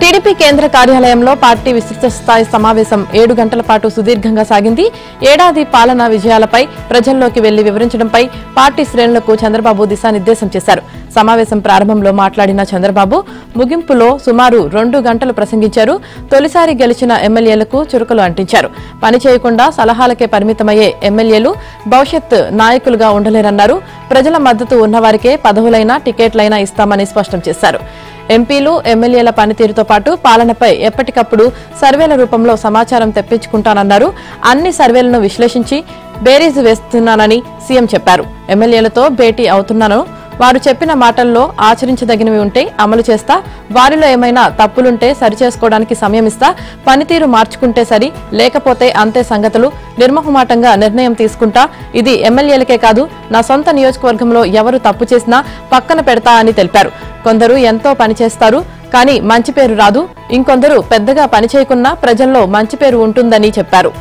TDP కేంద్ర కార్యాలయంలో party విస్తృత స్థాయి సమావేశం 7 గంటల పాటు సుదీర్ఘంగా సాగింది. ఏడాది పాలనా విజయాలపై ప్రజల్లోకి వెళ్లి వివరించడంపై పార్టీ శ్రేణులకు చంద్రబాబు దిశానిర్దేశం చేశారు. సమావేశం ప్రారంభంలో మాట్లాడిన చంద్రబాబు ముగింపులో సుమారు 2 గంటలు ప్రసంగించారు. తొలిసారి గెలిచిన ఎమ్మెల్యేలకు చురుకులు అంటించారు. పని చేయకుండా సలహాలకే పరిమితమయ్యే ఎమ్మెల్యేలు భవిష్యత్ నాయకులుగా ఉండలేరన్నారు. ప్రజల మద్దతు ఉన్నవారికే పదవులైనా టికెట్లైనా ఇస్తామని స్పష్టం చేశారు. ఎంపీలు ఎమ్మెల్యేల పనితీరుతో పాటు పాలనపై ఎప్పటికప్పుడు సర్వేల రూపంలో సమాచారం తెప్పించుకుంటానన్నారు. అన్ని సర్వేలను విశ్లేషించి బేరీజు వేస్తున్నానని సీఎం చెప్పారు. ఎమ్మెల్యేలతో భేటీ అవుతున్నాను. వారు చెప్పిన మాటల్లో ఆచరించదగినవి ఉంటే అమలు చేస్తా, వారిలో ఏమైనా తప్పులుంటే సరిచేసుకోవడానికి సమయం ఇస్తా, పనితీరు మార్చుకుంటే సరి, లేకపోతే అంతే సంగతులు, నిర్మోహమాటంగా నిర్ణయం తీసుకుంటా. ఇది ఎమ్మెల్యేలకే కాదు, నా సొంత నియోజకవర్గంలో ఎవరు తప్పు చేసినా పక్కన పెడతా అని తెలిపారు. కొందరు ఎంతో పనిచేస్తారు, కానీ మంచి పేరు రాదు. ఇంకొందరు పెద్దగా పనిచేయకున్నా ప్రజల్లో మంచి పేరు ఉంటుందని చెప్పారు.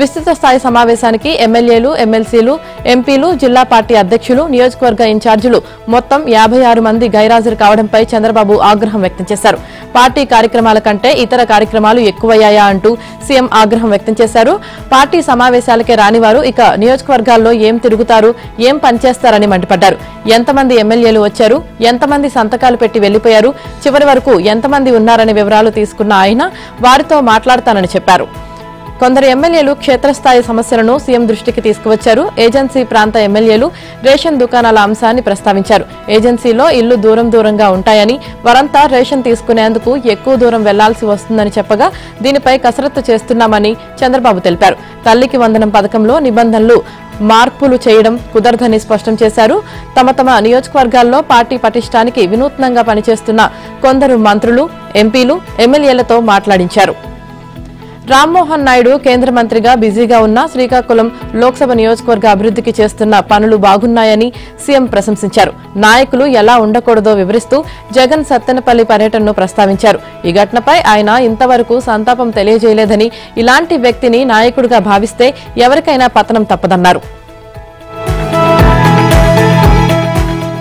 విస్తృత స్థాయి సమావేశానికి ఎమ్మెల్యేలు, ఎమ్మెల్సీలు, ఎంపీలు, జిల్లా పార్టీ అధ్యక్షులు, నియోజకవర్గ ఇన్ఛార్జీలు మొత్తం 56 మంది గైరాజరు కావడంపై చంద్రబాబు ఆగ్రహం వ్యక్తం చేశారు. పార్టీ కార్యక్రమాల కంటే ఇతర కార్యక్రమాలు ఎక్కువయ్యాయా అంటూ సీఎం ఆగ్రహం వ్యక్తం చేశారు. పార్టీ సమావేశాలకే రానివారు ఇక నియోజకవర్గాల్లో ఏం తిరుగుతారు, ఏం పనిచేస్తారని మండిపడ్డారు. ఎంతమంది ఎమ్మెల్యేలు వచ్చారు, ఎంతమంది సంతకాలు పెట్టి వెళ్లిపోయారు, చివరి వరకు ఎంతమంది ఉన్నారనే వివరాలు తీసుకున్న ఆయన వారితో మాట్లాడతానని చెప్పారు. కొందరు ఎమ్మెల్యేలు క్షేత్రస్థాయి సమస్యలను సీఎం దృష్టికి తీసుకువచ్చారు. ఏజెన్సీ ప్రాంత ఎమ్మెల్యేలు రేషన్ దుకాణాల అంశాన్ని ప్రస్తావించారు. ఏజెన్సీలో ఇళ్లు దూరంగా ఉంటాయని, వారంతా రేషన్ తీసుకునేందుకు ఎక్కువ దూరం వెళ్లాల్సి వస్తుందని చెప్పగా దీనిపై కసరత్తు చేస్తున్నామని చంద్రబాబు తెలిపారు. తల్లికి వందనం పథకంలో నిబంధనలు మార్పులు చేయడం కుదరదని స్పష్టం చేశారు. తమ నియోజకవర్గాల్లో పార్టీ పటిష్టానికి వినూత్నంగా పనిచేస్తున్న కొందరు మంత్రులు, ఎంపీలు, ఎమ్మెల్యేలతో మాట్లాడించారు. రామ్మోహన్ నాయుడు కేంద్ర మంత్రిగా బిజీగా ఉన్న శ్రీకాకుళం లోక్సభ నియోజకవర్గ అభివృద్ధికి చేస్తున్న పనులు బాగున్నాయని సీఎం ప్రశంసించారు. నాయకులు ఎలా ఉండకూడదో వివరిస్తూ జగన్ సత్తెనపల్లి పర్యటనను ప్రస్తావించారు. ఈ ఘటనపై ఆయన ఇంతవరకు సంతాపం తెలియజేయలేదని, ఇలాంటి వ్యక్తిని నాయకుడిగా భావిస్తే ఎవరికైనా పతనం తప్పదన్నారు.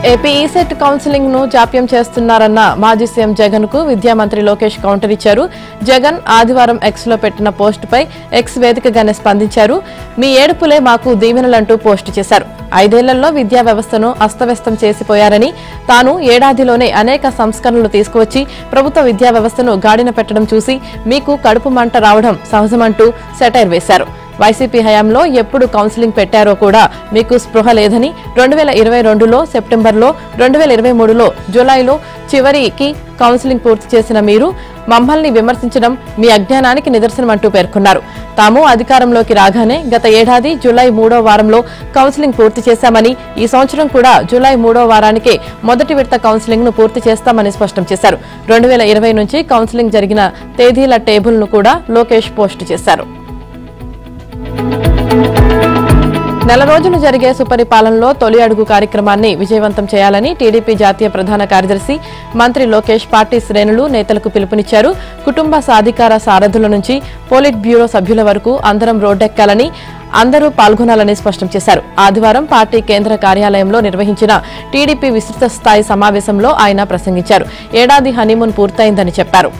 ఏపీ ఈసెట్ కౌన్సిలింగ్ ను జాప్యం చేస్తున్నారన్న మాజీ సీఎం జగన్ కు విద్యామంత్రి లోకేష్ కౌంటర్ ఇచ్చారు. జగన్ ఆదివారం ఎక్స్ లో పెట్టిన పోస్టుపై ఎక్స్ వేదికగానే స్పందించారు. మీ ఏడుపులే మాకు దీవెనలంటూ పోస్టు చేశారు. 5 ఏళ్లలో విద్యా వ్యవస్థను అస్తవ్యస్తం చేసిపోయారని, తాను ఏడాదిలోనే అనేక సంస్కరణలు తీసుకువచ్చి ప్రభుత్వ విద్యా వ్యవస్థను గాడిన పెట్టడం చూసి మీకు కడుపు మంట రావడం సహజమంటూ సెటైర్ వేశారు. వైసీపీ హయాంలో ఎప్పుడు కౌన్సిలింగ్ పెట్టారో కూడా మీకు స్పృహ లేదని, 2022లో సెప్టెంబర్లో, 2023లో జులైలో చివరికి కౌన్సిలింగ్ పూర్తి చేసిన మీరు మమ్మల్ని విమర్శించడం మీ అజ్ఞానానికి నిదర్శనమంటూ పేర్కొన్నారు. తాము అధికారంలోకి రాగానే గత ఏడాది జులై 3వ వారంలో కౌన్సిలింగ్ పూర్తి చేశామని, ఈ సంవత్సరం కూడా జులై 3వ వారానికే మొదటి విడత కౌన్సిలింగ్ ను పూర్తి చేస్తామని స్పష్టం చేశారు. 2020 నుంచి కౌన్సిలింగ్ జరిగిన తేదీల టేబుల్ ను కూడా లోకేష్ పోస్టు చేశారు. నెల రోజులు జరిగే సుపరిపాలనలో తొలి అడుగు కార్యక్రమాన్ని విజయవంతం చేయాలని టీడీపీ జాతీయ ప్రధాన కార్యదర్శి మంత్రి లోకేష్ పార్టీ శ్రేణులు, నేతలకు పిలుపునిచ్చారు. కుటుంబ సాధికార సారథుల నుంచి పోలిట్ బ్యూరో సభ్యుల వరకు అందరం రోడ్డెక్కాలని, అందరూ పాల్గొనాలని స్పష్టం చేశారు. ఆదివారం పార్టీ కేంద్ర కార్యాలయంలో నిర్వహించిన టీడీపీ విస్తృత స్థాయి సమావేశంలో ఆయన ప్రసంగించారు. ఏడాది హనీమూన్ పూర్తయిందని చెప్పారు.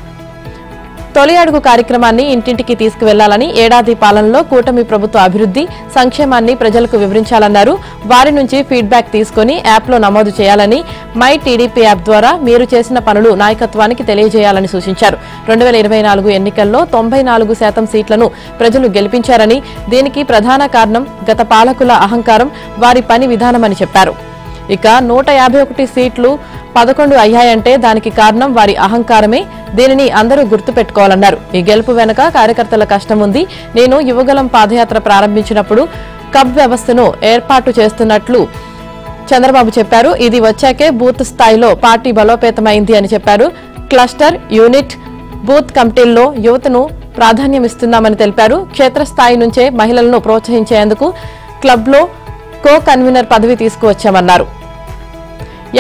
తొలి అడుగు కార్యక్రమాన్ని ఇంటింటికి తీసుకువెళ్లాలని, ఏడాది పాలనలో కూటమి ప్రభుత్వ అభివృద్ధి, సంక్షేమాన్ని ప్రజలకు వివరించాలన్నారు. వారి నుంచి ఫీడ్బ్యాక్ తీసుకుని యాప్లో నమోదు చేయాలని, మై టీడీపీ యాప్ ద్వారా మీరు చేసిన పనులు నాయకత్వానికి తెలియజేయాలని సూచించారు. 2024 ఎన్నికల్లో 94% సీట్లను ప్రజలు గెలిపించారని, దీనికి ప్రధాన కారణం గత పాలకుల అహంకారం, వారి పని విధానమని చెప్పారు. ఇక 151 సీట్లు 11 అయ్యాయంటే దానికి కారణం వారి అహంకారమే. దీనిని అందరూ గుర్తుపెట్టుకోవాలన్నారు. ఈ గెలుపు వెనుక కార్యకర్తల కష్టం ఉంది. నేను యువగలం పాదయాత్ర ప్రారంభించినప్పుడు కబ్ వ్యవస్థను ఏర్పాటు చేస్తున్నట్లు చంద్రబాబు చెప్పారు. ఇది వచ్చాకే బూత్ స్థాయిలో పార్టీ బలోపేతమైంది అని చెప్పారు. క్లస్టర్, యూనిట్, బూత్ కమిటీల్లో యువతను ప్రాధాన్యమిస్తున్నామని తెలిపారు. క్షేత్రస్థాయి నుంచే మహిళలను ప్రోత్సహించేందుకు క్లబ్లో కో కన్వీనర్ పదవి తీసుకువచ్చామన్నారు.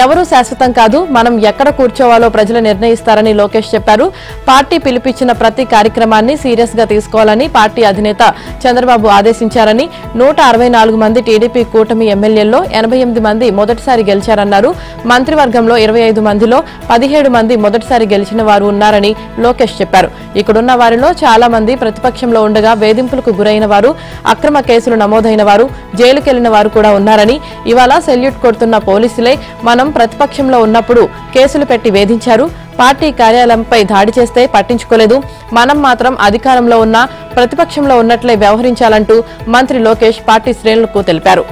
ఎవరూ శాశ్వతం కాదు, మనం ఎక్కడ కూర్చోవాలో ప్రజలు నిర్ణయిస్తారని లోకేష్ చెప్పారు. పార్టీ పిలిపించిన ప్రతి కార్యక్రమాన్ని సీరియస్ గా తీసుకోవాలని పార్టీ అధినేత చంద్రబాబు ఆదేశించారని, 164 మంది టీడీపీ కూటమి ఎమ్మెల్యేల్లో 88 మంది మొదటిసారి గెలిచారన్నారు. మంత్రివర్గంలో 25 మందిలో 17 మంది మొదటిసారి గెలిచిన వారు ఉన్నారని లోకేష్ చెప్పారు. ఇక్కడున్న వారిలో చాలా మంది ప్రతిపక్షంలో ఉండగా వేధింపులకు గురైన వారు, అక్రమ కేసులు నమోదైన వారు, జైలుకెళ్లిన వారు కూడా ఉన్నారని, ఇవాళ సెల్యూట్ కొడుతున్న పోలీసులే మనం ప్రతిపక్షంలో ఉన్నప్పుడు కేసులు పెట్టి వేధించారు. పార్టీ కార్యాలయంపై దాడి చేస్తే పట్టించుకోలేదు. మనం మాత్రం అధికారంలో ఉన్నా ప్రతిపక్షంలో ఉన్నట్లే వ్యవహరించాలంటూ మంత్రి లోకేష్ పార్టీ శ్రేణులకు తెలిపారు.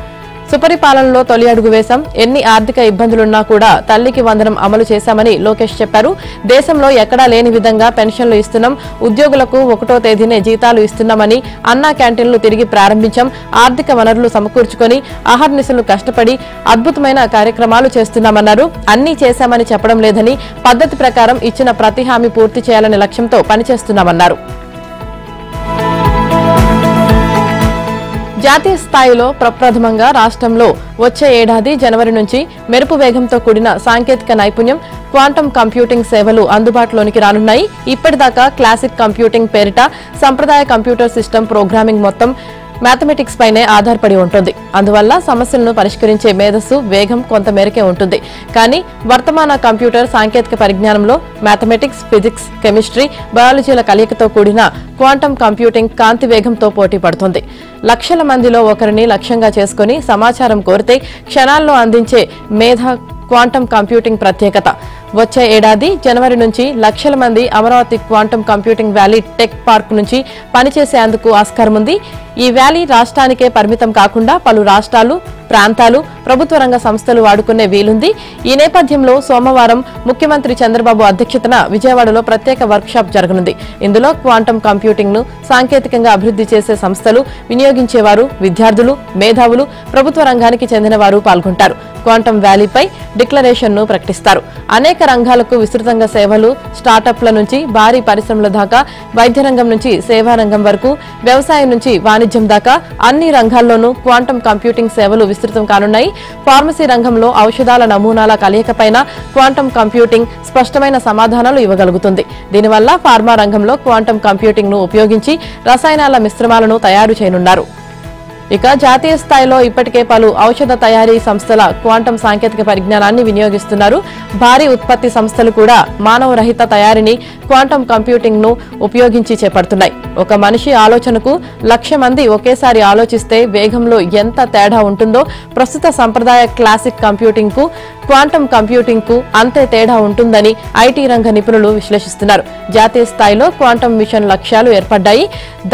సుపరిపాలనలో తొలి అడుగు వేశాం, ఎన్ని ఆర్థిక ఇబ్బందులున్నా కూడా తల్లికి వందనం అమలు చేశామని లోకేష్ చెప్పారు. దేశంలో ఎక్కడా లేని విధంగా పెన్షన్లు ఇస్తున్నాం, ఉద్యోగులకు 1వ తేదీనే జీతాలు ఇస్తున్నామని, అన్నా క్యాంటీన్లు తిరిగి ప్రారంభించాం, ఆర్థిక వనరులు సమకూర్చుకొని అహర్నిశలు కష్టపడి అద్భుతమైన కార్యక్రమాలు చేస్తున్నామన్నారు. అన్నీ చేశామని చెప్పడం లేదని, పద్ధతి ప్రకారం ఇచ్చిన ప్రతి హామీ పూర్తి చేయాలనే లక్ష్యంతో పనిచేస్తున్నామన్నారు. జాతీయ స్థాయిలో ప్రప్రథమంగా రాష్ట్రంలో వచ్చే ఏడాది జనవరి నుంచి మెరుపు వేగంతో కూడిన సాంకేతిక నైపుణ్యం, క్వాంటం కంప్యూటింగ్ సేవలు అందుబాటులోనికి రానున్నాయి. ఇప్పటిదాకా క్లాసిక్ కంప్యూటింగ్ పేరిట సంప్రదాయ కంప్యూటర్ సిస్టమ్ ప్రోగ్రామింగ్ మొత్తం మ్యాథమెటిక్స్ పైనే ఆధారపడి ఉంటుంది. అందువల్ల సమస్యలను పరిష్కరించే మేధస్సు, వేగం కొంత మేరకే ఉంటుంది. కానీ వర్తమాన కంప్యూటర్ సాంకేతిక పరిజ్ఞానంలో మ్యాథమెటిక్స్, ఫిజిక్స్, కెమిస్ట్రీ, బయాలజీల కలయికతో కూడిన క్వాంటం కంప్యూటింగ్ కాంతి వేగంతో పోటీ పడుతుంది. లక్షల మందిలో ఒకరిని లక్ష్యంగా చేసుకుని సమాచారం కోరితే క్షణాల్లో అందించే మేధ క్వాంటం కంప్యూటింగ్ ప్రత్యేకత. వచ్చే ఏడాది జనవరి నుంచి లక్షల మంది Amaravati quantum computing valley tech park నుంచి పనిచేసేందుకు ఆస్కారం ఉంది. ఈ వ్యాలీ రాష్ట్రానికే పరిమితం కాకుండా పలు రాష్ట్రాలు, ప్రాంతాలు, ప్రభుత్వ రంగ సంస్థలు వాడుకునే వీలుంది. ఈ నేపథ్యంలో సోమవారం ముఖ్యమంత్రి చంద్రబాబు అధ్యక్షతన విజయవాడలో ప్రత్యేక వర్క్షాప్ జరగనుంది. ఇందులో క్వాంటం కంప్యూటింగ్ ను సాంకేతికంగా అభివృద్ధి చేసే సంస్థలు, వినియోగించేవారు, విద్యార్థులు, మేధావులు, ప్రభుత్వ రంగానికి చెందిన వారు పాల్గొంటారు. క్వాంటం వ్యాలీపై డిక్లరేషన్ ను ప్రకటిస్తారు. అనేక రంగాలకు విస్తృతంగా సేవలు, స్టార్టప్ల నుంచి భారీ పరిశ్రమల దాకా, వైద్య రంగం నుంచి సేవా రంగం వరకు, వ్యవసాయం నుంచి వాణిజ్యం దాకా అన్ని రంగాల్లోనూ క్వాంటం కంప్యూటింగ్ సేవలు విస్తృతం కానున్నాయి. ఫార్మసీ రంగంలో ఔషధాల నమూనాల కలయికపైన క్వాంటం కంప్యూటింగ్ స్పష్టమైన సమాధానాలు ఇవ్వగలుగుతుంది. దీనివల్ల ఫార్మా రంగంలో క్వాంటం కంప్యూటింగ్ ను ఉపయోగించి రసాయనాల మిశ్రమాలను తయారు చేయనున్నారు. ఇక జాతీయ స్థాయిలో ఇప్పటికే పలు ఔషధ తయారీ సంస్థల క్వాంటం సాంకేతిక పరిజ్ఞానాన్ని వినియోగిస్తున్నారు. భారీ ఉత్పత్తి సంస్థలు కూడా మానవ రహిత తయారీని క్వాంటం కంప్యూటింగ్ ను ఉపయోగించి చేపడుతున్నాయి. ఒక మనిషి ఆలోచనకు 1,00,000 మంది ఒకేసారి ఆలోచిస్తే వేగంలో ఎంత తేడా ఉంటుందో ప్రస్తుత సంప్రదాయ క్లాసిక్ కంప్యూటింగ్ కు, క్వాంటం కంప్యూటింగ్ కు అంతే తేడా ఉంటుందని ఐటీ రంగ నిపుణులు విశ్లేషిస్తున్నారు. జాతీయ స్థాయిలో క్వాంటం మిషన్ లక్ష్యాలు ఏర్పడ్డాయి.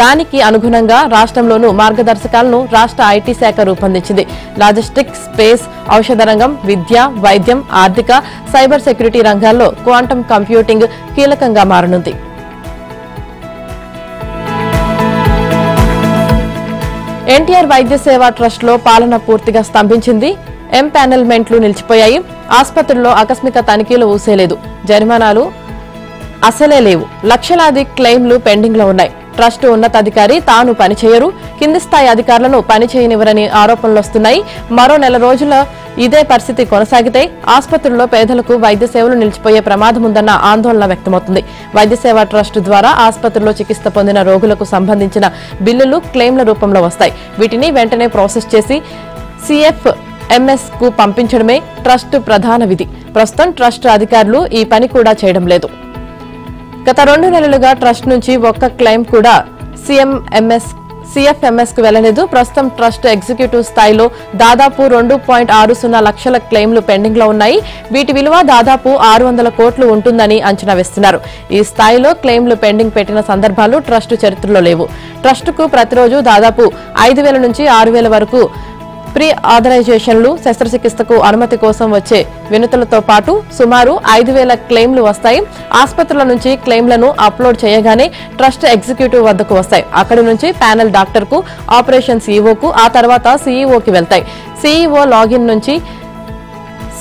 దానికి అనుగుణంగా రాష్ట్రంలోనూ మార్గదర్శకాలను రాష్ట్ర ఐటీ శాఖ రూపొందించింది. లాజిస్టిక్స్, స్పేస్, ఔషధ రంగం, విద్య, వైద్యం, ఆర్థిక, సైబర్ సెక్యూరిటీ రంగాల్లో క్వాంటం కంప్యూటింగ్ కీలకంగా మారనుంది. ఎన్టీఆర్ వైద్య సేవా ట్రస్ట్ లో పాలన పూర్తిగా స్తంభించింది. ఎంపానల్మెంట్లు నిలిచిపోయాయి. ఆసుపత్రుల్లో ఆకస్మిక తనిఖీలు ఊసేలేదు. జరిమానాలు అసలే లేవు. లక్షలాది క్లెయిమ్లు పెండింగ్ లో ఉన్నాయి. ట్రస్ట్ ఉన్నతాధికారి తాను పనిచేయరు, కింది స్థాయి అధికారులను పనిచేయనివ్వరని ఆరోపణలు వస్తున్నాయి. మరో నెల రోజుల ఇదే పరిస్థితి కొనసాగితే ఆసుపత్రుల్లో పేదలకు వైద్య సేవలు నిలిచిపోయే ప్రమాదం ఉందన్న ఆందోళన వ్యక్తమవుతుంది. వైద్య సేవా ట్రస్ట్ ద్వారా ఆసుపత్రుల్లో చికిత్స పొందిన రోగులకు సంబంధించిన బిల్లులు క్లెయిమ్ల రూపంలో వస్తాయి. వీటిని వెంటనే ప్రాసెస్ చేసి CFMS కు పంపించడమే ట్రస్ట్ ప్రధాన విధి. ప్రస్తుతం ట్రస్ట్ అధికారులు ఈ పని కూడా చేయడం లేదు. గత 2 నెలలుగా ట్రస్ట్ నుంచి ఒక్క క్లెయిమ్ కూడా CFMS కు వెళ్లలేదు. ప్రస్తుతం ట్రస్ట్ ఎగ్జిక్యూటివ్ స్థాయిలో దాదాపు 2.60 లక్షల క్లెయిమ్లు పెండింగ్ లో ఉన్నాయి. వీటి విలువ దాదాపు 600 కోట్లు ఉంటుందని అంచనా వేస్తున్నారు. ఈ స్థాయిలో క్లెయిమ్లు పెండింగ్ పెట్టిన సందర్భాలు ట్రస్ట్ చరిత్రలో లేవు. ట్రస్టుకు ప్రతిరోజు దాదాపు 5,000 నుంచి 6,000 వరకు ప్రీ ఆథరైజేషన్లు, శస్త్రచికిత్సకు అనుమతి కోసం వచ్చే వినతులతో పాటు సుమారు 5,000 క్లెయిమ్లు వస్తాయి. ఆసుపత్రుల నుంచి క్లెయిమ్లను అప్లోడ్ చేయగానే ట్రస్ట్ ఎగ్జిక్యూటివ్ వద్దకు వస్తాయి. అక్కడి నుంచి ప్యానెల్ డాక్టర్ కు, ఆపరేషన్ CEO కు, ఆ తర్వాత CEO కి వెళ్తాయి. CEO లాగిన్ నుంచి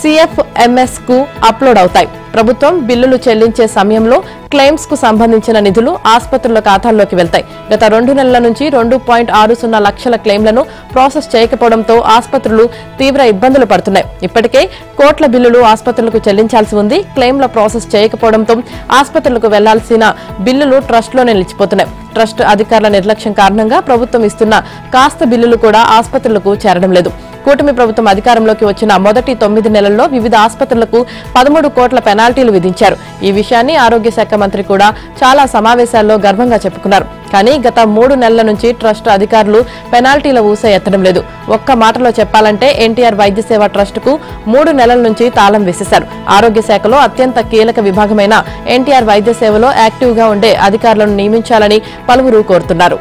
CFMS కు అప్లోడ్ అవుతాయి. ప్రభుత్వం బిల్లులు చెల్లించే సమయంలో క్లెయిమ్స్ కు సంబంధించిన నిధులు ఆసుపత్రుల ఖాతాల్లోకి వెళ్తాయి. గత 2 నెలల నుంచి 2.60 లక్షల క్లెయిమ్లను ప్రాసెస్ చేయకపోవడంతో ఆసుపత్రులు తీవ్ర ఇబ్బందులు పడుతున్నాయి. ఇప్పటికే కోట్ల బిల్లులు ఆసుపత్రులకు చెల్లించాల్సి ఉంది. క్లెయిమ్ల ప్రాసెస్ చేయకపోవడంతో ఆసుపత్రులకు వెళ్లాల్సిన బిల్లులు ట్రస్ట్లోనే నిలిచిపోతున్నాయి. ట్రస్ట్ అధికారుల నిర్లక్ష్యం కారణంగా ప్రభుత్వం ఇస్తున్న కాస్త బిల్లులు కూడా ఆసుపత్రులకు చేరడం లేదు. కూటమి ప్రభుత్వం అధికారంలోకి వచ్చిన మొదటి 9 నెలల్లో వివిధ ఆసుపత్రులకు 13 కోట్ల పెనాల్టీలు విధించారు. ఈ విషయాన్ని ఆరోగ్య శాఖ మంత్రి కూడా చాలా సమావేశాల్లో గర్వంగా చెప్పుకున్నారు. కానీ గత 3 నెలల నుంచి ట్రస్ట్ అధికారులు పెనాల్టీల ఊస ఎత్తడం లేదు. ఒక్క మాటలో చెప్పాలంటే ఎన్టీఆర్ వైద్య సేవ ట్రస్టుకు 3 నెలల నుంచి తాళం వేసేశారు. ఆరోగ్య శాఖలో అత్యంత కీలక విభాగమైన ఎన్టీఆర్ వైద్య సేవలో యాక్టివ్ గా ఉండే అధికారులను నియమించాలని పలువురు కోరుతున్నారు.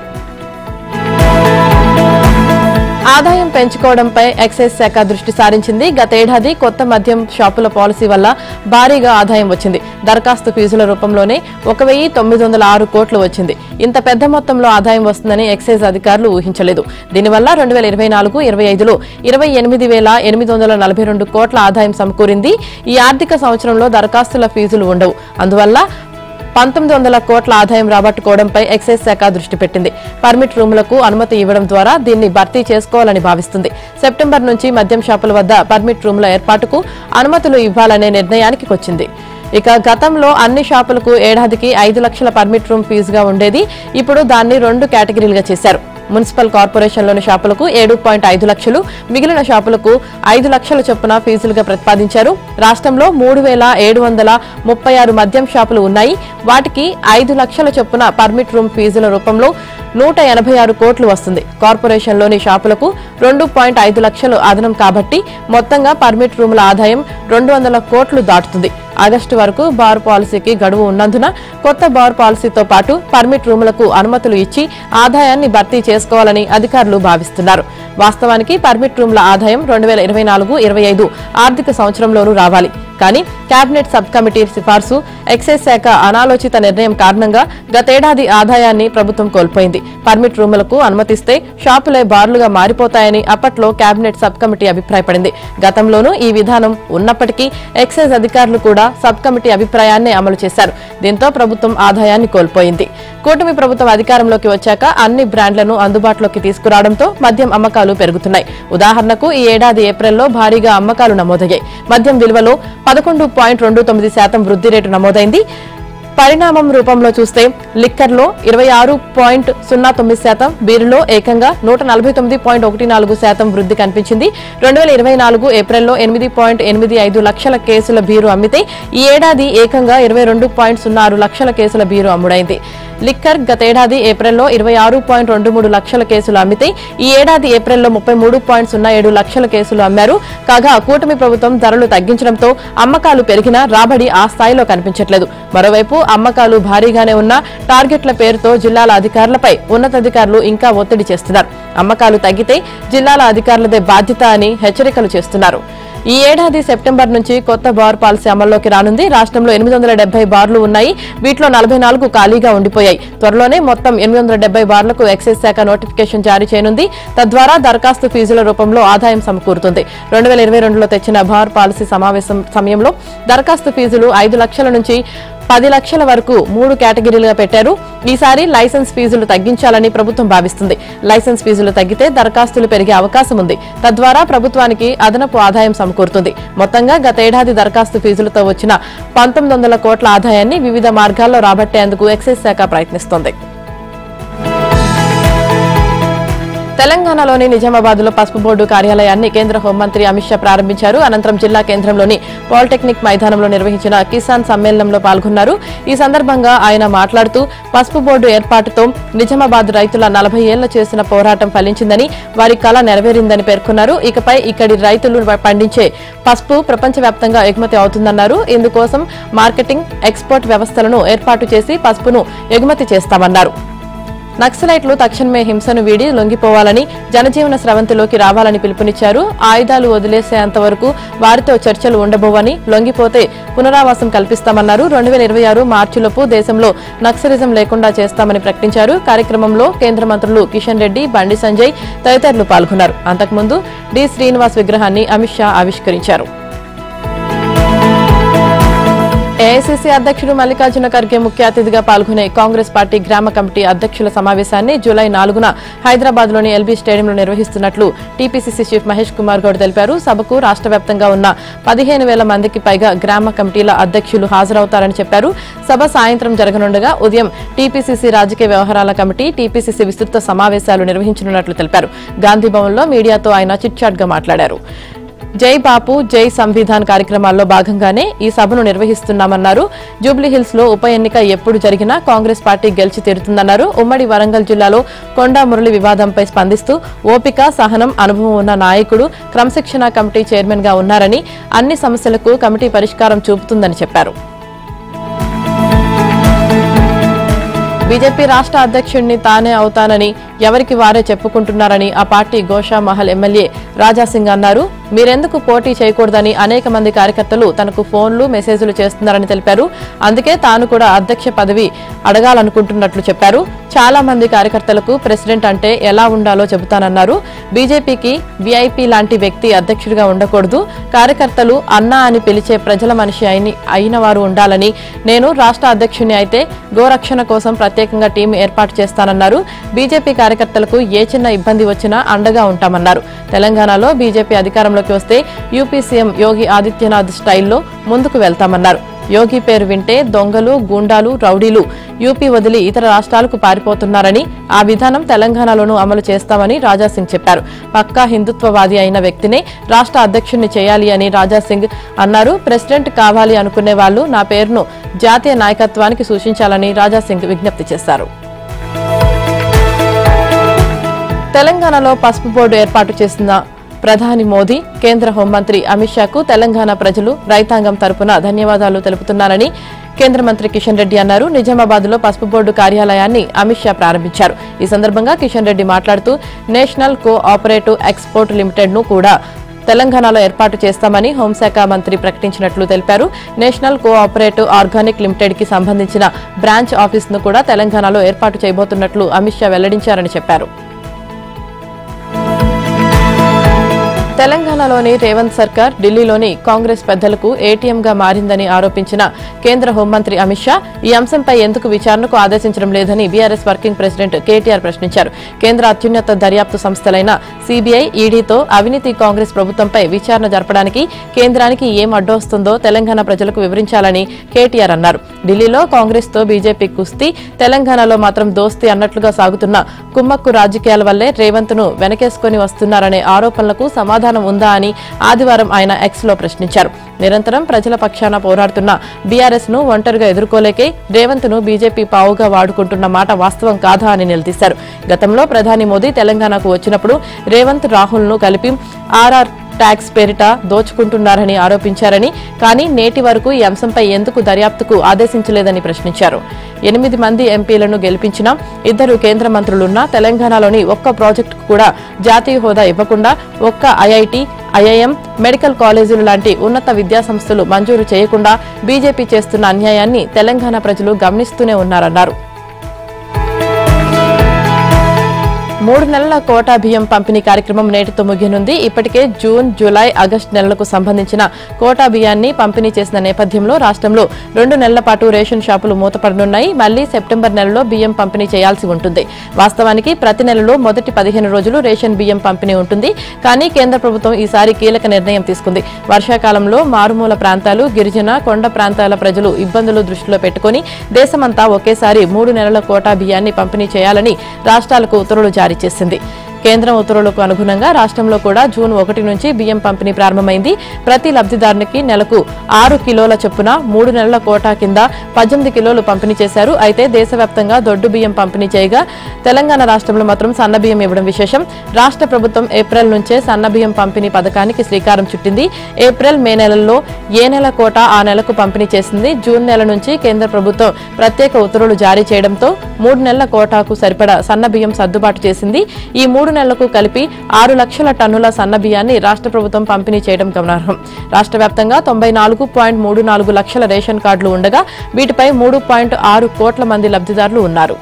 ఆదాయం పెంచుకోవడంపై ఎక్సైజ్ శాఖ దృష్టి సారించింది. గతేడాది కొత్త మద్యం షాపుల పాలసీ వల్ల భారీగా ఆదాయం వచ్చింది. దరఖాస్తు ఫీజుల రూపంలోనే 1906 కోట్లు వచ్చింది. ఇంత పెద్ద మొత్తంలో ఆదాయం వస్తుందని ఎక్సైజ్ అధికారులు ఊహించలేదు. దీనివల్ల 2024-25లో 28,842 కోట్ల ఆదాయం సమకూరింది. ఈ ఆర్థిక సంవత్సరంలో దరఖాస్తుల ఫీజులు ఉండవు. అందువల్ల 1900 కోట్ల ఆదాయం రాబట్టుకోవడంపై ఎక్సైజ్ శాఖ దృష్టి పెట్టింది. పర్మిట్ రూములకు అనుమతి ఇవ్వడం ద్వారా దీన్ని భర్తీ చేసుకోవాలని భావిస్తుంది. సెప్టెంబర్ నుంచి మద్యం షాపుల వద్ద పర్మిట్ రూముల ఏర్పాటుకు అనుమతులు ఇవ్వాలనే నిర్ణయానికి వచ్చింది. ఇక గతంలో అన్ని షాపులకు ఏడాదికి 5 లక్షల పర్మిట్ రూమ్ ఫీజుగా ఉండేది. ఇప్పుడు దాన్ని 2 కేటగిరీలుగా చేశారు. మున్సిపల్ కార్పొరేషన్లోని షాపులకు 7.5 లక్షలు, మిగిలిన షాపులకు 5 లక్షల చొప్పున ఫీజులుగా ప్రతిపాదించారు. రాష్ట్రంలో 3,736 మద్యం షాపులు ఉన్నాయి. వాటికి 5 లక్షల చొప్పున పర్మిట్ రూమ్ ఫీజుల రూపంలో 186 కోట్లు వస్తుంది. కార్పొరేషన్లోని షాపులకు 2.5 లక్షలు అదనం కాబట్టి మొత్తంగా పర్మిట్ రూముల ఆదాయం 200 కోట్లు దాటుతుంది. ఆగస్టు వరకు బార్ పాలసీకి గడువు ఉన్నందున కొత్త బార్ పాలసీతో పాటు పర్మిట్ రూములకు అనుమతులు ఇచ్చి ఆదాయాన్ని భర్తీ చేసుకోవాలని అధికారులు భావిస్తున్నారు. వాస్తవానికి పర్మిట్ రూముల ఆదాయం 2024-25 ఆర్థిక సంవత్సరంలోనూ రావాలి. కానీ కేబినెట్ సబ్ కమిటీ సిఫార్సు, ఎక్సైజ్ శాఖ అనాలోచిత నిర్ణయం కారణంగా గతేడాది ఆదాయాన్ని ప్రభుత్వం కోల్పోయింది. పర్మిట్ రూములకు అనుమతిస్తే షాపులే బార్లుగా మారిపోతాయని అప్పట్లో కేబినెట్ సబ్ కమిటీ అభిప్రాయపడింది. గతంలోనూ ఈ విధానం ఉన్నప్పటికీ ఎక్సైజ్ అధికారులు కూడా సబ్ కమిటీ అభిప్రాయాన్ని అమలు చేశారు. దీంతో ప్రభుత్వం ఆదాయాన్ని కోల్పోయింది. కూటమి ప్రభుత్వం అధికారంలోకి వచ్చాక అన్ని బ్రాండ్లను అందుబాటులోకి తీసుకురావడంతో మద్యం అమ్మకాలు పెరుగుతున్నాయి. ఉదాహరణకు ఈ ఏడాది ఏప్రిల్లో భారీగా అమ్మకాలు నమోదయ్యాయి. మద్యం విలువలో 11.29% వృద్ధి రేటు నమోదైంది. పరిణామం రూపంలో చూస్తే లిక్కర్లో 26.09%, బీరులో ఏకంగా 149.14% వృద్ధి కనిపించింది. 2024 ఏప్రిల్లో 8.85 లక్షల కేసుల బీరు అమ్మితే ఈ ఏడాది ఏకంగా 22.06 లక్షల కేసుల బీరు అమ్ముడైంది. లిక్కర్ గతేడాది ఏప్రిల్లో 26.23 లక్షల కేసులు అమ్మితే ఈ ఏడాది ఏప్రిల్లో 33.07 లక్షల కేసులు అమ్మారు. కాగా కూటమి ప్రభుత్వం ధరలు తగ్గించడంతో అమ్మకాలు పెరిగినా రాబడి ఆ స్థాయిలో కనిపించట్లేదు. మరోవైపు అమ్మకాలు భారీగానే ఉన్న టార్గెట్ల పేరుతో జిల్లాల అధికారులపై ఉన్నతాధికారులు ఇంకా ఒత్తిడి చేస్తున్నారు. అమ్మకాలు తగ్గితే జిల్లాల అధికారులదే బాధ్యత అని హెచ్చరికలు చేస్తున్నారు. ఈ ఏడాది సెప్టెంబర్ నుంచి కొత్త బార్ పాలసీ అమల్లోకి రానుంది. రాష్ట్రంలో 870 బార్లు ఉన్నాయి. వీటిలో 44 ఖాళీగా ఉండిపోయాయి. త్వరలోనే మొత్తం 870 బార్లకు ఎక్సైజ్ శాఖ నోటిఫికేషన్ జారీ చేయనుంది. తద్వారా దరఖాస్తు ఫీజుల రూపంలో ఆదాయం సమకూరుతుంది. 2022లో తెచ్చిన బార్ పాలసీ సమావేశం సమయంలో దరఖాస్తు ఫీజులు 5 లక్షల నుంచి 10 లక్షల వరకు 3 కేటగిరీలుగా పెట్టారు. ఈసారి లైసెన్స్ ఫీజులు తగ్గించాలని ప్రభుత్వం భావిస్తుంది. లైసెన్స్ ఫీజులు తగ్గితే దరఖాస్తులు పెరిగే అవకాశం ఉంది. తద్వారా ప్రభుత్వానికి అదనపు ఆదాయం సమకూరుతుంది. మొత్తంగా గతేడాది దరఖాస్తు ఫీజులతో వచ్చిన 1900 కోట్ల ఆదాయాన్ని వివిధ మార్గాల్లో రాబట్టేందుకు ఎక్సైజ్ శాఖ ప్రయత్నిస్తోంది. తెలంగాణలోని నిజామాబాద్లో పసుపు బోర్డు కార్యాలయాన్ని కేంద్ర హోంమంత్రి అమిత్ షా ప్రారంభించారు. అనంతరం జిల్లా కేంద్రంలోని పాలిటెక్నిక్ మైదానంలో నిర్వహించిన కిసాన్ సమ్మేళనంలో పాల్గొన్నారు. ఈ సందర్భంగా ఆయన మాట్లాడుతూ పసుపు బోర్డు ఏర్పాటుతో నిజామాబాద్ రైతుల 40 ఏళ్ల చేసిన పోరాటం ఫలించిందని, వారి కల నెరవేరిందని పేర్కొన్నారు. ఇకపై ఇక్కడి రైతులు పండించే పసుపు ప్రపంచవ్యాప్తంగా ఎగుమతి అవుతుందన్నారు. ఇందుకోసం మార్కెటింగ్, ఎక్స్పోర్ట్ వ్యవస్థలను ఏర్పాటు చేసి పసుపును ఎగుమతి చేస్తామన్నారు. నక్సలైట్లు తక్షణమే హింసను వీడి లొంగిపోవాలని, జనజీవన స్రవంతిలోకి రావాలని పిలుపునిచ్చారు. ఆయుధాలు వదిలేసేంత వరకు వారితో చర్చలు ఉండబోవని, లొంగిపోతే పునరావాసం కల్పిస్తామన్నారు. 2026 మార్చిలోపు దేశంలో నక్సలిజం లేకుండా చేస్తామని ప్రకటించారు. కార్యక్రమంలో కేంద్ర మంత్రులు కిషన్ రెడ్డి, బండి సంజయ్ తదితరులు పాల్గొన్నారు. అంతకుముందు డి శ్రీనివాస్ విగ్రహాన్ని అమిత్ షా ఆవిష్కరించారు. ఏఐసీసీ అధ్యక్షుడు మల్లికార్జున ఖర్గే ముఖ్య అతిథిగా పాల్గొనే కాంగ్రెస్ పార్టీ గ్రామ కమిటీ అధ్యక్షుల సమావేశాన్ని జూలై 4న హైదరాబాద్లోని ఎల్బీ స్టేడియంలో నిర్వహిస్తున్నట్లు టీపీసీసీ చీఫ్ మహేష్ కుమార్ గౌడ్ తెలిపారు. సభకు రాష్ట్ర వ్యాప్తంగా ఉన్న 15,000 మందికి పైగా గ్రామ కమిటీల అధ్యక్షులు హాజరవుతారని చెప్పారు. సభ సాయంత్రం జరగనుండగా ఉదయం టీపీసీసీ రాజకీయ వ్యవహారాల కమిటీ టీపీసీసీ విస్తృత సమావేశాలు నిర్వహించనున్నట్లు తెలిపారు. గాంధీభవన్లో మీడియాతో ఆయన చిట్చాట్ గా మాట్లాడారు. జై బాపు జై సంవిధాన్ కార్యక్రమాల్లో భాగంగానే ఈ సభను నిర్వహిస్తున్నామన్నారు. జూబ్లీహిల్స్ లో ఉప ఎన్నిక ఎప్పుడు జరిగినా కాంగ్రెస్ పార్టీ గెలిచి తీరుతుందన్నారు. ఉమ్మడి వరంగల్ జిల్లాలో కొండా మురళి వివాదంపై స్పందిస్తూ ఓపిక, సహనం, అనుభవం ఉన్న నాయకుడు క్రమశిక్షణ కమిటీ చైర్మన్ గా ఉన్నారని, అన్ని సమస్యలకు కమిటీ పరిష్కారం చూపుతుందని చెప్పారు. బీజేపీ రాష్ట్ర అధ్యక్షుడిని తానే అవుతానని ఎవరికి వారే చెప్పుకుంటున్నారని ఆ పార్టీ గోషామహల్ ఎమ్మెల్యే రాజాసింగ్ అన్నారు. మీరెందుకు పోటీ చేయకూడదని అనేక మంది కార్యకర్తలు తనకు ఫోన్లు, మెసేజ్లు చేస్తున్నారని తెలిపారు. అందుకే తాను కూడా అధ్యక్ష పదవి అడగాలనుకుంటున్నట్లు చెప్పారు. చాలా మంది కార్యకర్తలకు ప్రెసిడెంట్ అంటే ఎలా ఉండాలో చెబుతానన్నారు. బీజేపీకి వీఐపీ లాంటి వ్యక్తి అధ్యక్షుడిగా ఉండకూడదు. కార్యకర్తలు అన్నా అని పిలిచే ప్రజల మనిషి అయిన వారు ఉండాలని, నేను రాష్ట్ర అధ్యక్షుడిని అయితే గోరక్షణ కోసం ప్రత్యేకంగా టీం ఏర్పాటు చేస్తానన్నారు. బీజేపీ కార్యకర్తలకు ఏ చిన్న ఇబ్బంది వచ్చినా అండగా ఉంటామన్నారు. తెలంగాణలో బీజేపీ అధికారంలోకి వస్తే యూపీ సీఎం యోగి ఆదిత్యనాథ్ స్టైల్లో ముందుకు వెళ్తామన్నారు. యోగి పేరు వింటే దొంగలు, గూండాలు, రౌడీలు యూపీ వదిలి ఇతర రాష్ట్రాలకు పారిపోతున్నారని, ఆ విధానం తెలంగాణలోనూ అమలు చేస్తామని రాజాసింగ్ చెప్పారు. పక్కా హిందుత్వవాది అయిన వ్యక్తినే రాష్ట్ర అధ్యక్షుడిని చేయాలి అని రాజాసింగ్ అన్నారు. ప్రెసిడెంట్ కావాలి అనుకునే వాళ్లు నా పేరును జాతీయ నాయకత్వానికి సూచించాలని రాజాసింగ్ విజ్ఞప్తి చేశారు. తెలంగాణలో పసుపు బోర్డు ఏర్పాటు చేసిన ప్రధాని మోదీ, కేంద్ర హోంమంత్రి అమిత్ షాకు తెలంగాణ ప్రజలు, రైతాంగం తరపున ధన్యవాదాలు తెలుపుతున్నారని కేంద్ర మంత్రి కిషన్ రెడ్డి అన్నారు. నిజామాబాద్ లో పసుపు బోర్డు కార్యాలయాన్ని అమిత్ షా ప్రారంభించారు. ఈ సందర్భంగా కిషన్ రెడ్డి మాట్లాడుతూ national co operative export limited ను కూడా తెలంగాణలో ఏర్పాటు చేస్తామని హోంశాఖ మంత్రి ప్రకటించినట్లు తెలిపారు. National co operative organic limited కి సంబంధించిన బ్రాంచ్ ఆఫీస్ ను కూడా తెలంగాణలో ఏర్పాటు చేయబోతున్నట్లు అమిత్ షా వెల్లడించారని చెప్పారు. తెలంగాణలోని రేవంత్ సర్కార్ ఢిల్లీలోని కాంగ్రెస్ పెద్దలకు ఏటీఎంగా మారిందని ఆరోపించిన కేంద్ర హోంమంత్రి అమిత్ షా ఈ అంశంపై ఎందుకు విచారణకు ఆదేశించడం లేదని బీఆర్ఎస్ వర్కింగ్ ప్రెసిడెంట్ కేటీఆర్ ప్రశ్నించారు. కేంద్ర అత్యున్నత దర్యాప్తు సంస్థలైన సీబీఐ, ఈడీతో అవినీతి కాంగ్రెస్ ప్రభుత్వంపై విచారణ జరపడానికి కేంద్రానికి ఏం అడ్డొస్తుందో తెలంగాణ ప్రజలకు వివరించాలని కేటీఆర్ అన్నారు. ఢిల్లీలో కాంగ్రెస్ తో బీజేపీ కుస్తీ, తెలంగాణలో మాత్రం దోస్తీ అన్నట్లుగా సాగుతున్న కుమ్మక్కు రాజకీయాల వల్లే రేవంత్ ను వెనకేసుకుని వస్తున్నారనే ఆరోపణలకు సమాధానం ఉందా అని ఆదివారం ఆయన ఎక్స్ లో ప్రశ్నించారు. నిరంతరం ప్రజల పక్షాన పోరాడుతున్న బీఆర్ఎస్ ను ఒంటరిగా ఎదుర్కోలేకే రేవంత్ ను బీజేపీ పావుగా వాడుకుంటున్న మాట వాస్తవం కాదా అని నిలదీశారు. గతంలో ప్రధాని మోదీ తెలంగాణకు వచ్చినప్పుడు రేవంత్, రాహుల్ ను కలిపి ఆర్ఆర్ ట్యాక్స్ పేరిట దోచుకుంటున్నారని ఆరోపించారని, కానీ నేటి వరకు ఈ అంశంపై ఎందుకు దర్యాప్తుకు ఆదేశించలేదని ప్రశ్నించారు. 8 మంది ఎంపీలను గెలిపించినా 2 కేంద్ర మంత్రులున్నా తెలంగాణలోని ఒక్క ప్రాజెక్టుకు కూడా జాతీయ హోదా ఇవ్వకుండా ఒక్క ఐఐటీ, ఐఐఎం, మెడికల్ కాలేజీలు లాంటి ఉన్నత విద్యాసంస్థలు మంజూరు చేయకుండా బీజేపీ చేస్తున్న అన్యాయాన్ని తెలంగాణ ప్రజలు గమనిస్తూనే ఉన్నారన్నారు. 3 నెలల కోటా బియ్యం పంపిణీ కార్యక్రమం నేటితో ముగియనుంది. ఇప్పటికే జూన్, జూలై, ఆగస్టు నెలలకు సంబంధించిన కోటా బియ్యాన్ని పంపిణీ చేసిన నేపథ్యంలో రాష్ట్రంలో 2 నెలల పాటు రేషన్ షాపులు మూతపడనున్నాయి. మళ్లీ సెప్టెంబర్ నెలలో బియ్యం పంపిణీ చేయాల్సి ఉంటుంది. వాస్తవానికి ప్రతి నెలలో మొదటి 15 రోజులు రేషన్ బియ్యం పంపిణీ ఉంటుంది. కానీ కేంద్ర ప్రభుత్వం ఈసారి కీలక నిర్ణయం తీసుకుంది. వర్షాకాలంలో మారుమూల ప్రాంతాలు, గిరిజన, కొండ ప్రాంతాల ప్రజలు ఇబ్బందులు దృష్టిలో పెట్టుకుని దేశమంతా ఒకేసారి 3 నెలల కోటా బియ్యాన్ని పంపిణీ చేయాలని రాష్ట్రాలకు ఉత్తర్వులు జారీ చేసింది. కేంద్రం ఉత్తర్వులకు అనుగుణంగా రాష్ట్రంలో కూడా జూన్ 1 నుంచి బియ్యం పంపిణీ ప్రారంభమైంది. ప్రతి లబ్ధిదారునికి నెలకు 6 కిలోల చొప్పున 3 నెలల కోటా కింద 18 కిలోలు పంపిణీ చేశారు. అయితే దేశవ్యాప్తంగా దొడ్డు బియ్యం పంపిణీ చేయగా తెలంగాణ రాష్ట్రంలో మాత్రం సన్న బియ్యం ఇవ్వడం విశేషం. రాష్ట్ర ప్రభుత్వం ఏప్రిల్ నుంచే సన్న బియ్యం పంపిణీ పథకానికి శ్రీకారం చుట్టింది. ఏప్రిల్, మే నెలల్లో ఏ నెల కోటా ఆ నెలకు పంపిణీ చేసింది. జూన్ నెల నుంచి కేంద్ర ప్రభుత్వం ప్రత్యేక ఉత్తర్వులు జారీ చేయడంతో 3 నెలల కోటాకు సరిపడా సన్న బియ్యం సర్దుబాటు చేసింది. ఈ 3 నెలలకు కలిపి 6 లక్షల టన్నుల సన్న బియ్యాన్ని రాష్ట్ర ప్రభుత్వం పంపిణీ చేయడం గమనార్హం. రాష్ట్ర వ్యాప్తంగా 94.34 లక్షల రేషన్ కార్డులు ఉండగా వీటిపై 3.6 కోట్ల మంది లబ్ధిదారులు ఉన్నారు.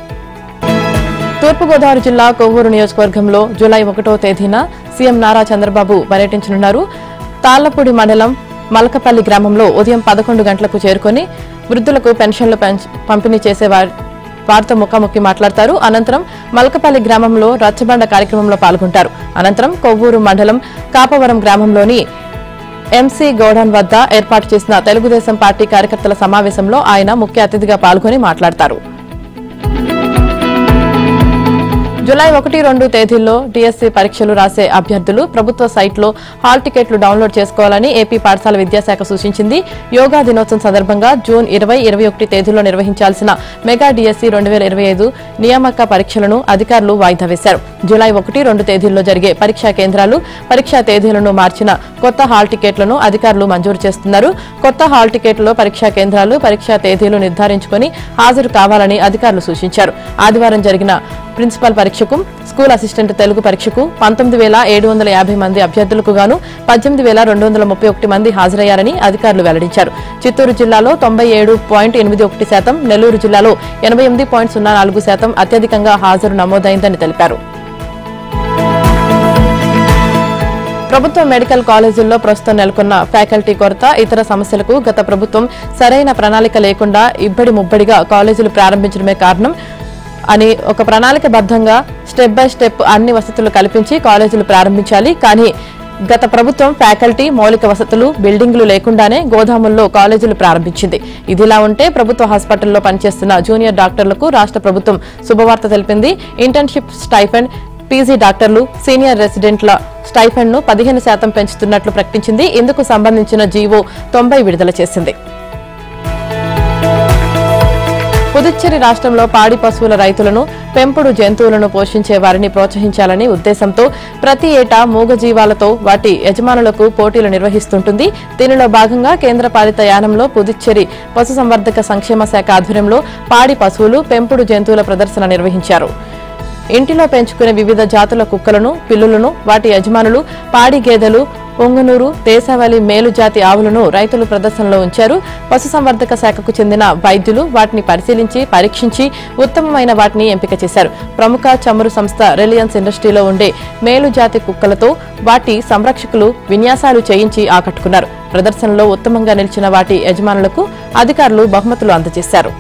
తూర్పుగోదావరి జిల్లా కొవ్వూరు నియోజకవర్గంలో జూలై 1వ తేదీన సీఎం నారా చంద్రబాబు పర్యటించనున్నారు. తాళ్లపూడి మండలం మల్కపల్లి గ్రామంలో ఉదయం 11 గంటలకు చేరుకుని వృద్ధులకు పెన్షన్లు పంపిణీ చేసే వారితో ముఖాముఖి మాట్లాడతారు. అనంతరం మల్కపల్లి గ్రామంలో రచ్చబండ కార్యక్రమంలో పాల్గొంటారు. అనంతరం కొవ్వూరు మండలం కాపవరం గ్రామంలోని ఎంసీ గౌడన్ వద్ద ఏర్పాటు చేసిన తెలుగుదేశం పార్టీ కార్యకర్తల సమావేశంలో ఆయన ముఖ్య అతిథిగా పాల్గొని మాట్లాడతారు. జూలై 1-2 తేదీల్లో డిఎస్సీ పరీక్షలు రాసే అభ్యర్థులు ప్రభుత్వ సైట్లో హాల్ టికెట్లు డౌన్లోడ్ చేసుకోవాలని ఏపీ పాఠశాల విద్యాశాఖ సూచించింది. యోగా దినోత్సవం సందర్భంగా జూన్ 20-21 తేదీల్లో నిర్వహించాల్సిన మెగా డిఎస్సీ 2025 నియామక పరీక్షలను అధికారులు వాయిదా వేశారు. జూలై 1-2 తేదీల్లో జరిగే పరీక్షా కేంద్రాలు, పరీక్షా తేదీలను మార్చిన కొత్త హాల్ టికెట్లను అధికారులు మంజూరు చేస్తున్నారు. కొత్త హాల్ టికెట్లో పరీక్షా కేంద్రాలు, పరీక్షా తేదీలు నిర్ధారించుకుని హాజరు కావాలని అధికారులు సూచించారు. ఆదివారం జరిగిన ప్రిన్సిపల్ పరీక్షకు, స్కూల్ అసిస్టెంట్ తెలుగు పరీక్షకు 19,750 మంది అభ్యర్థులకు గాను 18,231 మంది హాజరయ్యారని అధికారులు వెల్లడించారు. చిత్తూరు జిల్లాలో 97.81%, నెల్లూరు జిల్లాలో 88.04% అత్యధికంగా హాజరు నమోదైందని తెలిపారు. ప్రభుత్వ మెడికల్ కాలేజీల్లో ప్రస్తుతం నెలకొన్న ఫ్యాకల్టీ కొరత, ఇతర సమస్యలకు గత ప్రభుత్వం సరైన ప్రణాళిక లేకుండా ఇబ్బడి ముబ్బడిగా కాలేజీలు ప్రారంభించడమే కారణం అని ఒక ప్రణాళికబద్ధంగా స్టెప్ బై స్టెప్ అన్ని వసతులు కల్పించి కాలేజీలు ప్రారంభించాలి. కానీ గత ప్రభుత్వం ఫ్యాకల్టీ, మౌలిక వసతులు, బిల్డింగులు లేకుండానే గోదాముల్లో కాలేజీలు ప్రారంభించింది. ఇదిలా ఉంటే ప్రభుత్వ హాస్పిటల్లో పనిచేస్తున్న జూనియర్ డాక్టర్లకు రాష్ట్ర ప్రభుత్వం శుభవార్త తెలిపింది. ఇంటర్న్షిప్ స్టైఫండ్, పీజీ డాక్టర్లు, సీనియర్ రెసిడెంట్ల స్టైఫండ్ ను 15% పెంచుతున్నట్లు ప్రకటించింది. ఇందుకు సంబంధించిన జీవో 90 విడుదల చేసింది. పుదుచ్చేరి రాష్ట్రంలో పాడి పశువుల రైతులను, పెంపుడు జంతువులను పోషించే వారిని ప్రోత్సహించాలని ఉద్దేశంతో ప్రతి ఏటా మూగజీవాలతో వాటి యజమానులకు పోటీలు నిర్వహిస్తుంటుంది. దీనిలో భాగంగా కేంద్ర పాలిత యానంలో పుదుచ్చేరి పశుసంవర్ధక సంక్షేమ శాఖ ఆధ్వర్యంలో పాడి పశువులు, పెంపుడు జంతువుల ప్రదర్శన నిర్వహించారు. ఇంటిలో పెంచుకునే వివిధ జాతుల కుక్కలను, పిల్లులను వాటి యజమానులు, పాడి గేదెలు, పొంగనూరు, దేశవాళీ మేలు జాతి ఆవులను రైతులు ప్రదర్శనలో ఉంచారు. పశుసంవర్ధక శాఖకు చెందిన వైద్యులు వాటిని పరిశీలించి, పరీక్షించి ఉత్తమమైన వాటిని ఎంపిక చేశారు. ప్రముఖ చమురు సంస్థ రిలయన్స్ ఇండస్ట్రీలో ఉండే మేలు జాతి కుక్కలతో వాటి సంరక్షకులు విన్యాసాలు చేయించి ఆకట్టుకున్నారు. ప్రదర్శనలో ఉత్తమంగా నిలిచిన వాటి యజమానులకు అధికారులు బహుమతులు అందజేశారు.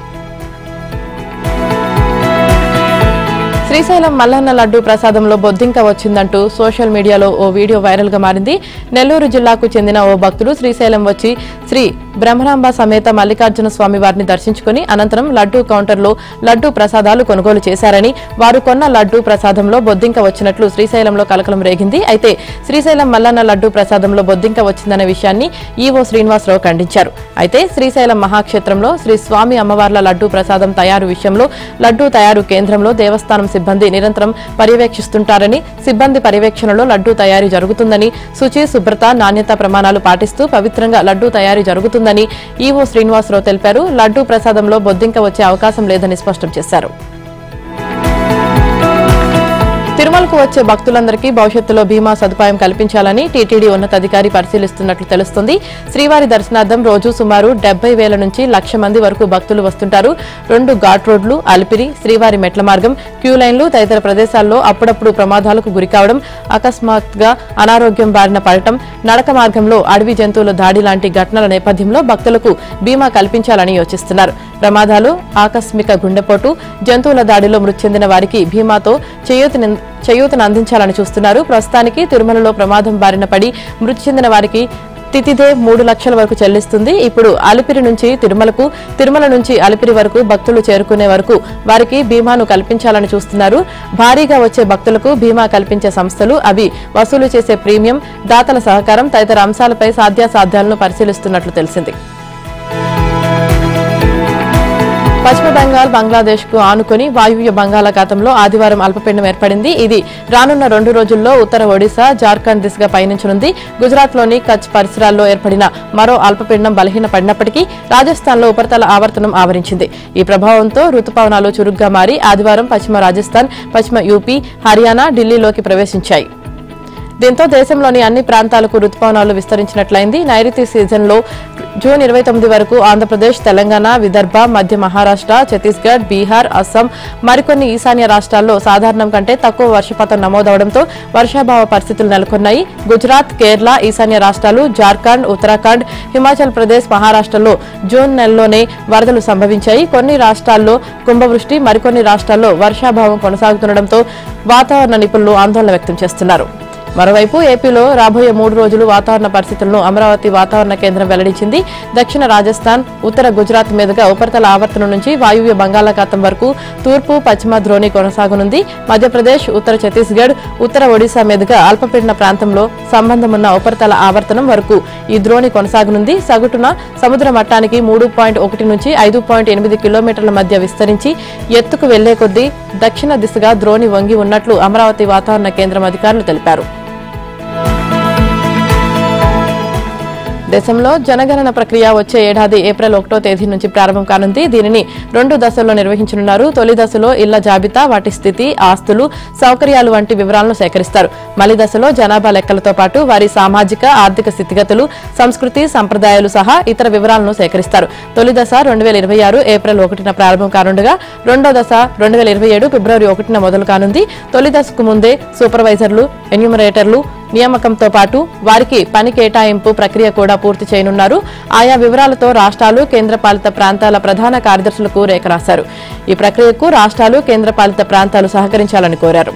శ్రీశైలం మల్లన్న లడ్డూ ప్రసాదంలో బొద్దింక వచ్చిందంటూ సోషల్ మీడియాలో ఓ వీడియో వైరల్ గా మారింది. నెల్లూరు జిల్లాకు చెందిన ఓ భక్తులు శ్రీశైలం వచ్చి శ్రీ బ్రహ్మరాంబ సమేత మల్లికార్జున స్వామి వారిని దర్శించుకుని అనంతరం లడ్డూ కౌంటర్లో లడ్డూ ప్రసాదాలు కొనుగోలు చేశారని, వారు కొన్న లడ్డూ ప్రసాదంలో బొద్దింక వచ్చినట్లు శ్రీశైలంలో కలకలం రేగింది. అయితే శ్రీశైలం మల్లన్న లడ్డూ ప్రసాదంలో బొద్దింక వచ్చిందనే విషయాన్ని ఈవో శ్రీనివాసరావు ఖండించారు. అయితే శ్రీశైలం మహాక్షేత్రంలో శ్రీ స్వామి అమ్మవార్ల లడ్డూ ప్రసాదం తయారు విషయంలో లడ్డూ తయారు కేంద్రంలో దేవస్థానం సిబ్బంది నిరంతరం పర్యవేక్షిస్తుంటారని, సిబ్బంది పర్యవేక్షణలో లడ్డూ తయారీ జరుగుతుందని, శుచి, శుభ్రత, నాణ్యత ప్రమాణాలు పాటిస్తూ పవిత్రంగా లడ్డూ తయారీ జరుగుతుందని ఈవో శ్రీనివాసరావు తెలిపారు. లడ్డూ ప్రసాదంలో బొద్దింక వచ్చే అవకాశం లేదని స్పష్టం చేశారు. తిరుమలకు వచ్చే భక్తులందరికీ భవిష్యత్తులో బీమా సదుపాయం కల్పించాలని టీటీడీ ఉన్నతాధికారి పరిశీలిస్తున్నట్లు తెలుస్తోంది. శ్రీవారి దర్శనార్థం రోజు సుమారు 70,000 నుంచి 1,00,000 మంది వరకు భక్తులు వస్తుంటారు. 2 ఘాట్ రోడ్లు, అలిపిరి, శ్రీవారి మెట్ల మార్గం, క్యూ లైన్లు తదితర ప్రదేశాల్లో అప్పుడప్పుడు ప్రమాదాలకు గురికావడం, అకస్మాత్తుగా అనారోగ్యం బారిన పడటం, నడక మార్గంలో అడవి జంతువుల దాడి లాంటి ఘటనల నేపథ్యంలో భక్తులకు బీమా కల్పించాలని యోచిస్తున్నారు. ప్రమాదాలు, ఆకస్మిక గుండెపోటు, జంతువుల దాడిలో మృతి చెందిన వారికి బీమాతో చేయూతను అందించాలని చూస్తున్నారు. ప్రస్తుతానికి తిరుమలలో ప్రమాదం బారిన పడి మృతి చెందిన వారికి తిథిదే 3 లక్షల వరకు చెల్లిస్తుంది. ఇప్పుడు అలిపిరి నుంచి తిరుమలకు, తిరుమల నుంచి అలిపిరి వరకు భక్తులు చేరుకునే వరకు వారికి బీమాను కల్పించాలని చూస్తున్నారు. భారీగా వచ్చే భక్తులకు బీమా కల్పించే సంస్థలు, అవి వసూలు చేసే ప్రీమియం, దాతల సహకారం తదితర అంశాలపై సాధ్యాసాధ్యాలను పరిశీలిస్తున్నట్లు తెలిసింది. పశ్చిమ బెంగాల్, బంగ్లాదేశ్ కు ఆనుకుని వాయువ్య బంగాళాఖాతంలో ఆదివారం అల్పపీడనం ఏర్పడింది. ఇది రానున్న 2 రోజుల్లో ఉత్తర ఒడిశా, జార్ఖండ్ దిశగా పయనించనుంది. గుజరాత్లోని కచ్ పరిసరాల్లో ఏర్పడిన మరో అల్పపీడనం బలహీనపడినప్పటికీ రాజస్థాన్లో ఉపరితల ఆవర్తనం ఆవరించింది. ఈ ప్రభావంతో రుతుపవనాలు చురుగ్గా మారి ఆదివారం పశ్చిమ రాజస్థాన్, పశ్చిమ యూపీ, హర్యానా, ఢిల్లీలోకి ప్రవేశించాయి. దీంతో దేశంలోని అన్ని ప్రాంతాలకు రుతుపవనాలు విస్తరించినట్లయింది. నైరుతి సీజన్లో జూన్ 29 వరకు ఆంధ్రప్రదేశ్, తెలంగాణ, విదర్భ, మధ్య మహారాష్ట్ర, ఛత్తీస్గఢ్, బీహార్, అస్సాం, మరికొన్ని ఈశాన్య రాష్ట్రాల్లో సాధారణం కంటే తక్కువ వర్షపాతం నమోదవడంతో వర్షాభావ పరిస్థితులు నెలకొన్నాయి. గుజరాత్, కేరళ, ఈశాన్య రాష్ట్రాలు, జార్ఖండ్, ఉత్తరాఖండ్, హిమాచల్ ప్రదేశ్, మహారాష్ట్రలో జూన్ నెలలోనే వరదలు సంభవించాయి. కొన్ని రాష్ట్రాల్లో కుంభవృష్టి, మరికొన్ని రాష్ట్రాల్లో వర్షాభావం కొనసాగుతుండటంతో వాతావరణ నిపుణులు ఆందోళన వ్యక్తం చేస్తున్నారు. మరోవైపు ఏపీలో రాబోయే 3 రోజులు వాతావరణ పరిస్థితులను అమరావతి వాతావరణ కేంద్రం వెల్లడించింది. దక్షిణ రాజస్థాన్, ఉత్తర గుజరాత్ మీదుగా ఉపరితల ఆవర్తనం నుంచి వాయువ్య బంగాళాఖాతం వరకు తూర్పు, పశ్చిమ ద్రోణి కొనసాగనుంది. మధ్యప్రదేశ్, ఉత్తర ఛత్తీస్గఢ్, ఉత్తర ఒడిశా మీదుగా అల్పపీడన ప్రాంతంలో సంబంధమున్న ఉపరితల ఆవర్తనం వరకు ఈ ద్రోణి కొనసాగనుంది. సగటున సముద్ర మట్టానికి 3.1 నుంచి 5.8 కిలోమీటర్ల మధ్య విస్తరించి ఎత్తుకు వెళ్లే కొద్దీ దక్షిణ దిశగా ద్రోణి వంగి ఉన్నట్లు అమరావతి వాతావరణ కేంద్రం అధికారులు తెలిపారు. దేశంలో జనగణన ప్రక్రియ వచ్చే ఏడాది ఏప్రిల్ 1వ తేదీ నుంచి ప్రారంభం కానుంది. దీనిని 2 దశల్లో నిర్వహించనున్నారు. తొలి దశలో ఇళ్ల జాబితా, వాటి స్థితి, ఆస్తులు, సౌకర్యాలు వంటి వివరాలను సేకరిస్తారు. మలి దశలో జనాభా లెక్కలతో పాటు వారి సామాజిక, ఆర్థిక స్థితిగతులు, సంస్కృతి, సంప్రదాయాలు సహా ఇతర వివరాలను సేకరిస్తారు. తొలి దశ 2026 ఏప్రిల్ 1న ప్రారంభం కానుండగా రెండో దశ 2027 ఫిబ్రవరి 1న మొదలు కానుంది. తొలి దశకు ముందే సూపర్వైజర్లు, ఎన్యూమరేటర్లు నియామకంతో పాటు వారికి పని కేటాయింపు ప్రక్రియ కూడా పూర్తి చేయనున్నారు. ఆయా వివరాలతో రాష్ట్రాలు, కేంద్రపాలిత ప్రాంతాల ప్రధాన కార్యదర్శులకు లేఖ రాశారు. ఈ ప్రక్రియకు రాష్ట్రాలు, కేంద్రపాలిత ప్రాంతాలు సహకరించాలని కోరారు.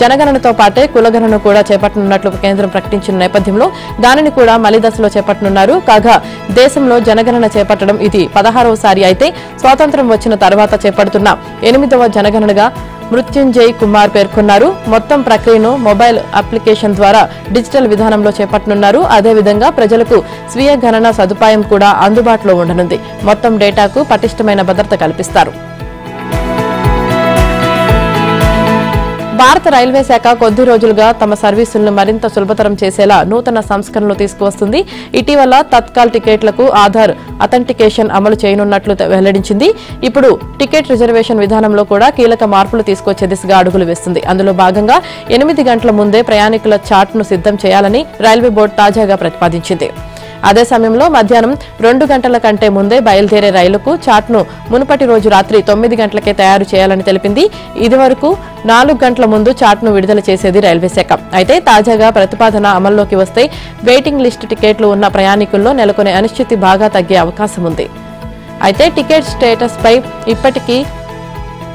జనగణనతో పాటే కులగణన కూడా చేపట్టనున్నట్లు కేంద్రం ప్రకటించిన నేపథ్యంలో దానిని కూడా మలి దశలో చేపట్టనున్నారు. కాగా దేశంలో జనగణన చేపట్టడం ఇది 16వసారి అయితే స్వాతంత్ర్యం వచ్చిన తర్వాత చేపడుతున్న 8వ జనగణనగా మృత్యుంజయ్ కుమార్ పేర్కొన్నారు. మొత్తం ప్రక్రియను మొబైల్ అప్లికేషన్ ద్వారా డిజిటల్ విధానంలో చేపట్టనున్నారు. అదేవిధంగా ప్రజలకు స్వీయ గణన సదుపాయం కూడా అందుబాటులో ఉండనుంది. మొత్తం డేటాకు పటిష్టమైన భద్రత కల్పిస్తారు. భారత రైల్వే శాఖ కొద్ది రోజులుగా తమ సర్వీసులను మరింత సులభతరం చేసేలా నూతన సంస్కరణలు తీసుకువస్తుంది. ఇటీవల తత్కాల్ టికెట్లకు ఆధార్ అథెంటికేషన్ అమలు చేయనున్నట్లు వెల్లడించింది. ఇప్పుడు టికెట్ రిజర్వేషన్ విధానంలో కూడా కీలక మార్పులు తీసుకొచ్చే దిశగా అడుగులు వేస్తుంది. అందులో భాగంగా 8 గంటల ముందే ప్రయాణికుల చార్ట్ను సిద్ధం చేయాలని రైల్వే బోర్డు తాజాగా ప్రతిపాదించింది. అదే సమయంలో మధ్యాహ్నం 2 గంటల కంటే ముందే బయలుదేరే రైలుకు చార్ట్ను మునుపటి రోజు రాత్రి 9 గంటలకే తయారు చేయాలని తెలిపింది. ఇదివరకు 4 గంటల ముందు చార్ట్ను విడుదల చేసేది రైల్వే శాఖ. అయితే తాజాగా ప్రతిపాదన అమల్లోకి వస్తే వెయిటింగ్ లిస్ట్ టికెట్లు ఉన్న ప్రయాణికుల్లో నెలకొనే అనిశ్చితి బాగా తగ్గే అవకాశం ఉంది. అయితే టికెట్ స్టేటస్ పై ఇప్పటికీ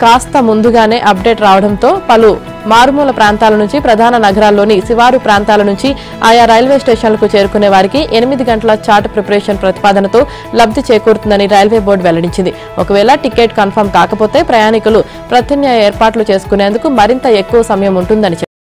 కాస్త ముందుగానే అప్డేట్ రావడంతో పలు మారుమూల ప్రాంతాల నుంచి, ప్రధాన నగరాల్లోని శివారు ప్రాంతాల నుంచి ఆయా రైల్వే స్టేషన్లకు చేరుకునే వారికి 8 గంటల చార్ట్ ప్రిపరేషన్ ప్రతిపాదనతో లబ్ధి చేకూరుతుందని రైల్వే బోర్డు వెల్లడించింది. ఒకవేళ టికెట్ కన్ఫర్మ్ కాకపోతే ప్రయాణికులు ప్రత్యామ్నాయ ఏర్పాట్లు చేసుకునేందుకు మరింత ఎక్కువ సమయం ఉంటుందని